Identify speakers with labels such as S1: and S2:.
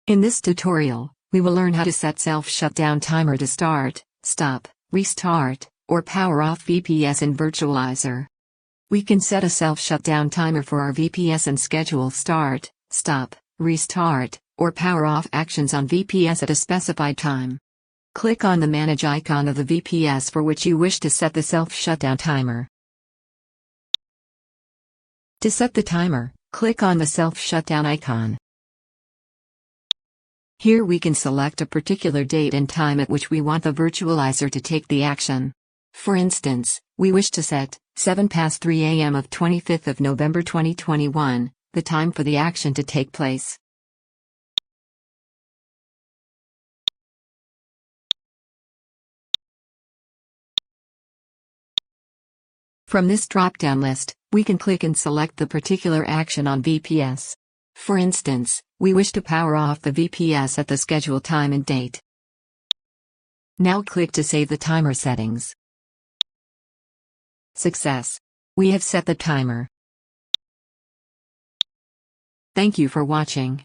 S1: In this tutorial, we will learn how to set self-shutdown timer to start, stop, restart, or power off VPS in Virtualizor. We can set a self-shutdown timer for our VPS and schedule start, stop, restart, or power off actions on VPS at a specified time. Click on the Manage icon of the VPS for which you wish to set the self-shutdown timer. To set the timer, click on the self-shutdown icon. Here we can select a particular date and time at which we want the virtualizer to take the action. For instance, we wish to set 7 past 3 a.m. of 25th of November 2021, the time for the action to take place. From this drop-down list, we can click and select the particular action on VPS. For instance, we wish to power off the VPS at the scheduled time and date. Now click to save the timer settings. Success! We have set the timer. Thank you for watching.